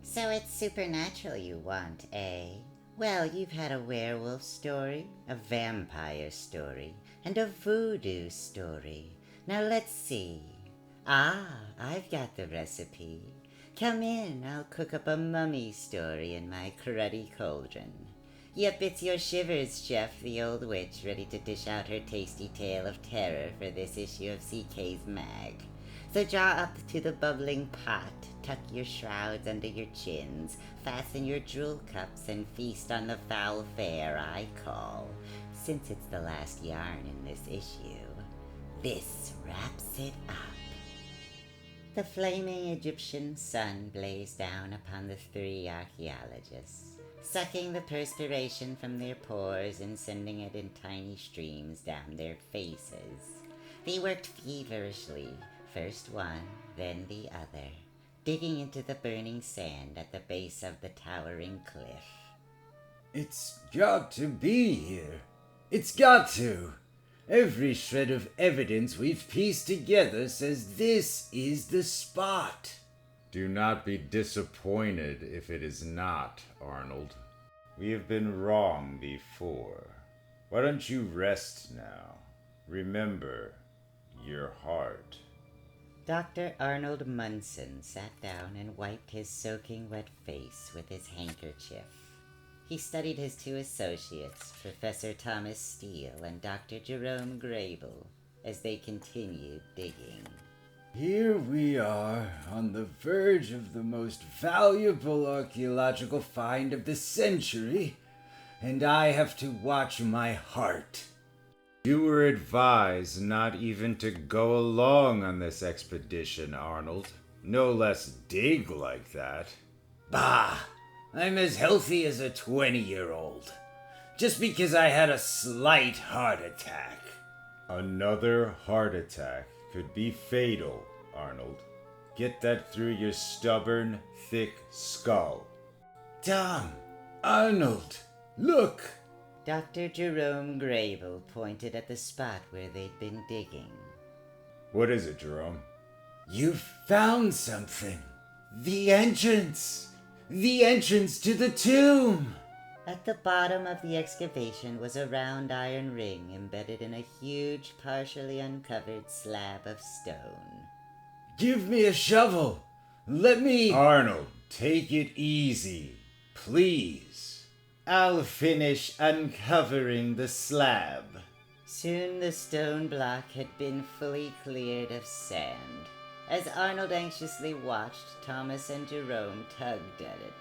So it's supernatural you want, eh? Well, you've had a werewolf story, a vampire story, and a voodoo story. Now let's see. I've got the recipe. Come in, I'll cook up a mummy story in my cruddy cauldron. Yep, it's your shivers, Chef, the old witch, ready to dish out her tasty tale of terror for this issue of CK's Mag. So draw up to the bubbling pot, tuck your shrouds under your chins, fasten your drool cups, and feast on the foul fare I call, since it's the last yarn in this issue, this wraps it up. The flaming Egyptian sun blazed down upon the three archaeologists, sucking the perspiration from their pores and sending it in tiny streams down their faces. They worked feverishly, first one, then the other, digging into the burning sand at the base of the towering cliff. It's got to be here. It's got to. Every shred of evidence we've pieced together says this is the spot. Do not be disappointed if it is not, Arnold. We have been wrong before. Why don't you rest now? Remember your heart. Dr. Arnold Munson sat down and wiped his soaking wet face with his handkerchief. He studied his two associates, Professor Thomas Steele and Dr. Jerome Grable, as they continued digging. Here we are, on the verge of the most valuable archaeological find of the century, and I have to watch my heart. You were advised not even to go along on this expedition, Arnold. No less dig like that. Bah! I'm as healthy as a 20-year-old. Just because I had a slight heart attack. Another heart attack could be fatal, Arnold. Get that through your stubborn, thick skull. Tom! Arnold! Look! Dr. Jerome Grable pointed at the spot where they'd been digging. What is it, Jerome? You've found something. The entrance! The entrance to the tomb! At the bottom of the excavation was a round iron ring embedded in a huge, partially uncovered slab of stone. Give me a shovel! Let me... Arnold, take it easy, please. I'll finish uncovering the slab. Soon the stone block had been fully cleared of sand. As Arnold anxiously watched, Thomas and Jerome tugged at it.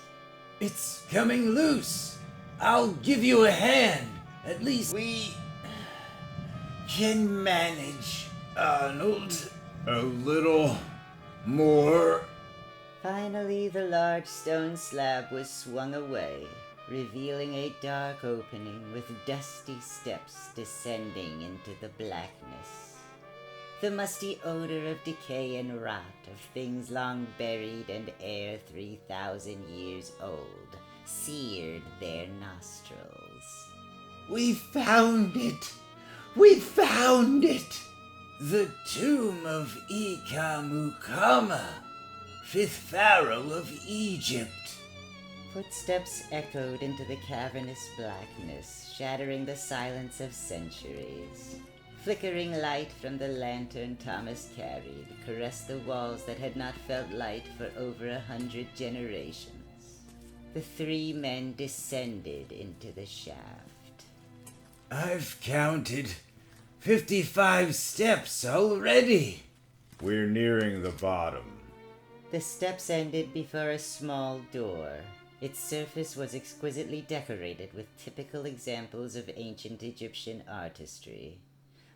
It's coming loose! I'll give you a hand! At least we can manage, Arnold. A little more. Finally, the large stone slab was swung away, revealing a dark opening with dusty steps descending into the blackness. The musty odor of decay and rot, of things long buried and ere 3,000 years old, seared their nostrils. We found it! We found it! The tomb of Ikamukama, 5th pharaoh of Egypt. Footsteps echoed into the cavernous blackness, shattering the silence of centuries. Flickering light from the lantern Thomas carried caressed the walls that had not felt light for over 100 generations. The three men descended into the shaft. I've counted 55 steps already. We're nearing the bottom. The steps ended before a small door. Its surface was exquisitely decorated with typical examples of ancient Egyptian artistry.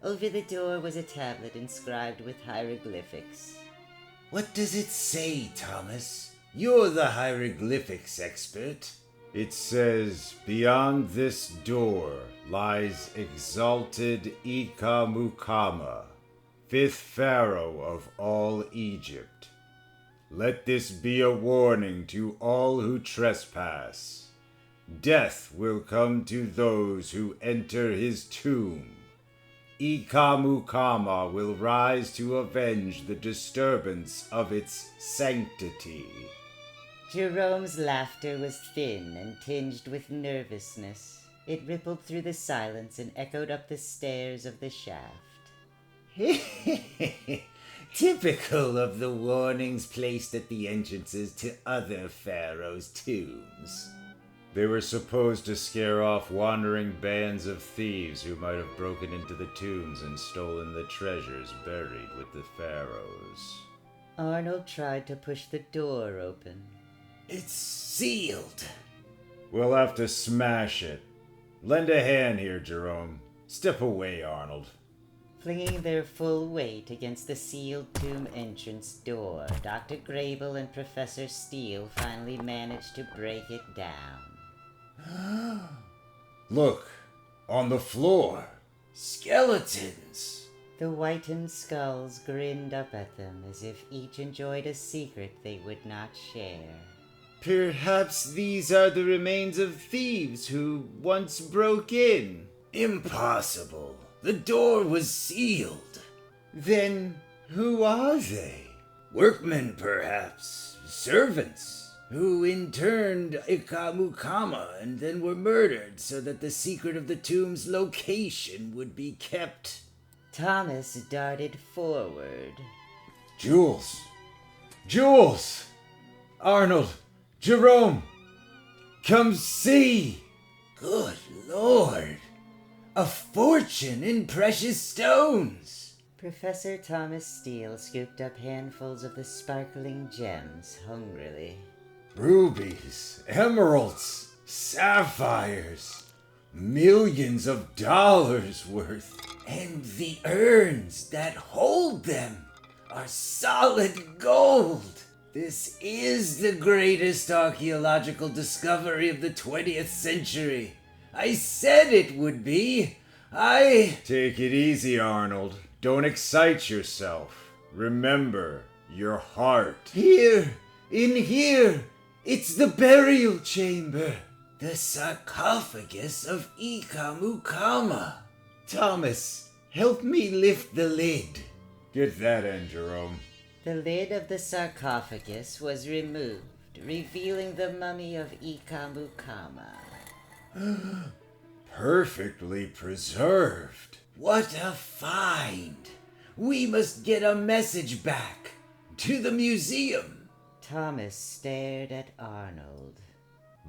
Over the door was a tablet inscribed with hieroglyphics. What does it say, Thomas? You're the hieroglyphics expert. It says, beyond this door lies exalted Ikamukama, 5th pharaoh of all Egypt. Let this be a warning to all who trespass. Death will come to those who enter his tomb. Ikamukama will rise to avenge the disturbance of its sanctity. Jerome's laughter was thin and tinged with nervousness. It rippled through the silence and echoed up the stairs of the shaft. Typical of the warnings placed at the entrances to other pharaohs' tombs. They were supposed to scare off wandering bands of thieves who might have broken into the tombs and stolen the treasures buried with the pharaohs. Arnold tried to push the door open. It's sealed. We'll have to smash it. Lend a hand here, Jerome. Step away, Arnold. Flinging their full weight against the sealed tomb entrance door, Dr. Grable and Professor Steele finally managed to break it down. Look, on the floor. Skeletons. The whitened skulls grinned up at them as if each enjoyed a secret they would not share. Perhaps these are the remains of thieves who once broke in. Impossible. The door was sealed. Then who are they? Workmen, perhaps. Servants. Who interned Ikamukama and then were murdered so that the secret of the tomb's location would be kept. Thomas darted forward. Jules! Jules! Arnold! Jerome! Come see! Good Lord! A fortune in precious stones! Professor Thomas Steele scooped up handfuls of the sparkling gems hungrily. Rubies, emeralds, sapphires, millions of dollars worth. And the urns that hold them are solid gold. This is the greatest archaeological discovery of the 20th century. I said it would be. Take it easy, Arnold. Don't excite yourself. Remember your heart. Here, in here, it's the burial chamber. The sarcophagus of Ikamukama. Thomas, help me lift the lid. Get that in, Jerome. The lid of the sarcophagus was removed, revealing the mummy of Ikamukama. Perfectly preserved. What a find! We must get a message back to the museum. Thomas stared at Arnold.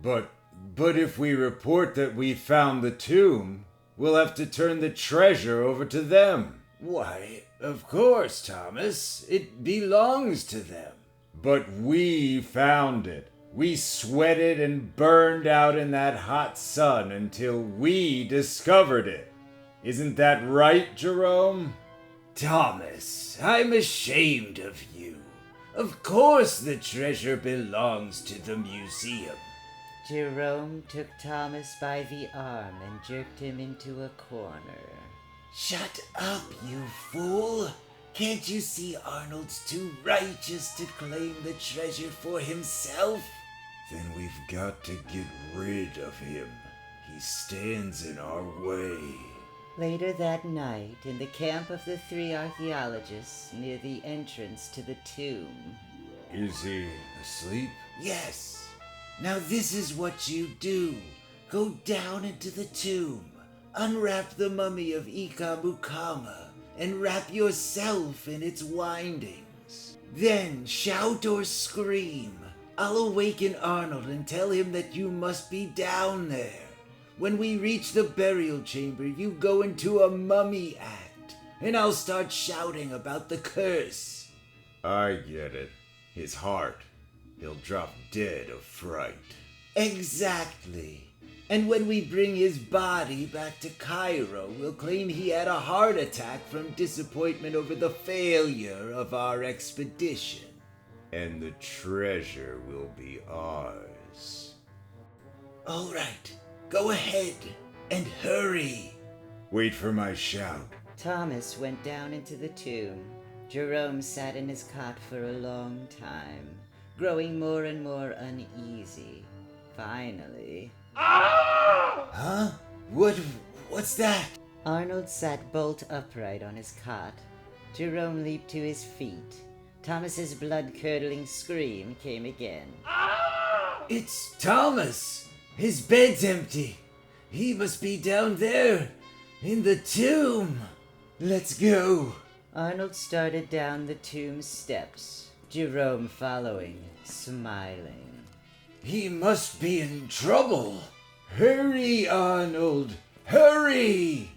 But if we report that we found the tomb, we'll have to turn the treasure over to them. Why, of course, Thomas. It belongs to them. But we found it. We sweated and burned out in that hot sun until we discovered it. Isn't that right, Jerome? Thomas, I'm ashamed of you. Of course the treasure belongs to the museum. Jerome took Thomas by the arm and jerked him into a corner. Shut up, you fool! Can't you see Arnold's too righteous to claim the treasure for himself? Then we've got to get rid of him. He stands in our way. Later that night, in the camp of the three archaeologists near the entrance to the tomb. Is he asleep? Yes. Now this is what you do. Go down into the tomb, unwrap the mummy of Ikamukama, and wrap yourself in its windings. Then shout or scream. I'll awaken Arnold and tell him that you must be down there. When we reach the burial chamber, you go into a mummy act, and I'll start shouting about the curse. I get it. His heart. He'll drop dead of fright. Exactly. And when we bring his body back to Cairo, we'll claim he had a heart attack from disappointment over the failure of our expedition. And the treasure will be ours. All right. Go ahead and hurry. Wait for my shout. Thomas went down into the tomb. Jerome sat in his cot for a long time, growing more and more uneasy. Finally... Huh? What's that? Arnold sat bolt upright on his cot. Jerome leaped to his feet. Thomas's blood-curdling scream came again. It's Thomas! His bed's empty. He must be down there, in the tomb. Let's go. Arnold started down the tomb steps, Jerome following, smiling. He must be in trouble. Hurry, Arnold! Hurry!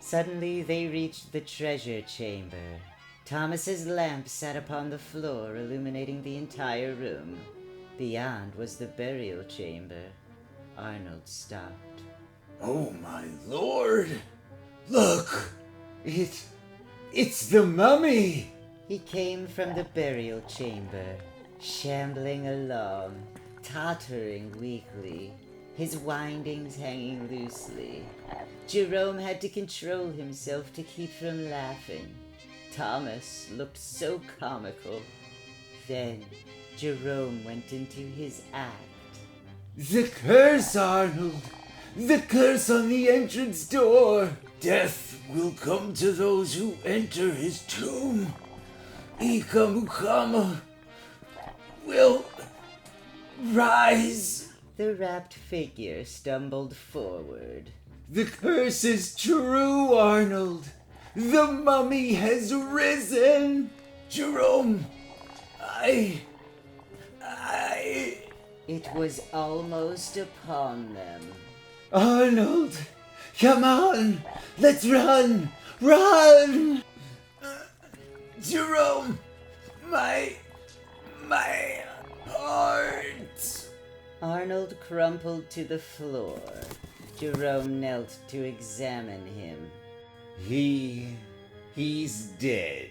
Suddenly they reached the treasure chamber. Thomas's lamp sat upon the floor, illuminating the entire room. Beyond was the burial chamber. Arnold stopped. Oh my lord! Look! It's the mummy! He came from the burial chamber, shambling along, tottering weakly, his windings hanging loosely. Jerome had to control himself to keep from laughing. Thomas looked so comical. Then Jerome went into his act. The curse, Arnold! The curse on the entrance door! Death will come to those who enter his tomb. Ikamukama will rise. The wrapped figure stumbled forward. The curse is true, Arnold. The mummy has risen. Jerome, I... It was almost upon them. Arnold, come on. Let's run. Run. Jerome, my heart. Arnold crumpled to the floor. Jerome knelt to examine him. He's dead.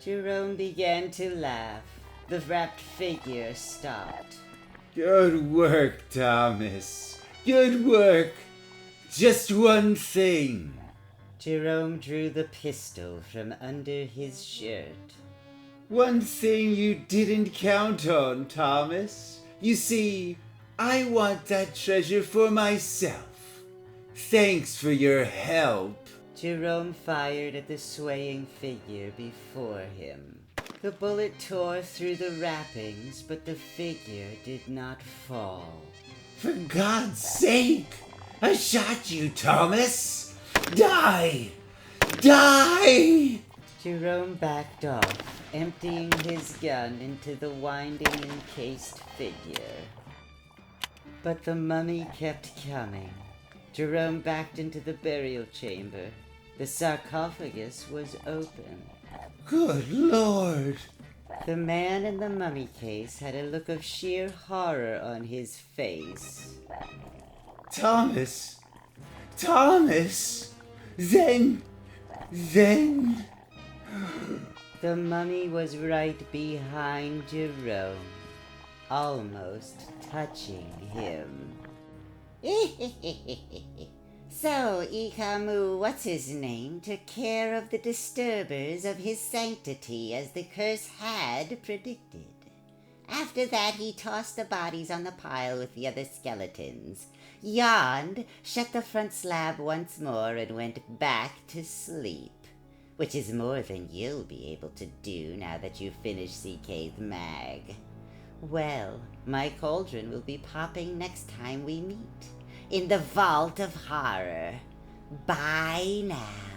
Jerome began to laugh. The wrapped figure stopped. Good work, Thomas. Good work. Just one thing. Jerome drew the pistol from under his shirt. One thing you didn't count on, Thomas. You see, I want that treasure for myself. Thanks for your help. Jerome fired at the swaying figure before him. The bullet tore through the wrappings, but the figure did not fall. For God's sake! I shot you, Thomas! Die! Die! Jerome backed off, emptying his gun into the winding encased figure. But the mummy kept coming. Jerome backed into the burial chamber. The sarcophagus was open. Good Lord! The man in the mummy case had a look of sheer horror on his face. Thomas! Thomas! Then... The mummy was right behind Jerome, almost touching him. So, Ikamu, what's his name, took care of the disturbers of his sanctity as the curse had predicted. After that, he tossed the bodies on the pile with the other skeletons, yawned, shut the front slab once more, and went back to sleep. Which is more than you'll be able to do now that you've finished CK's mag. Well, my cauldron will be popping next time we meet, in the Vault of Horror. Bye now.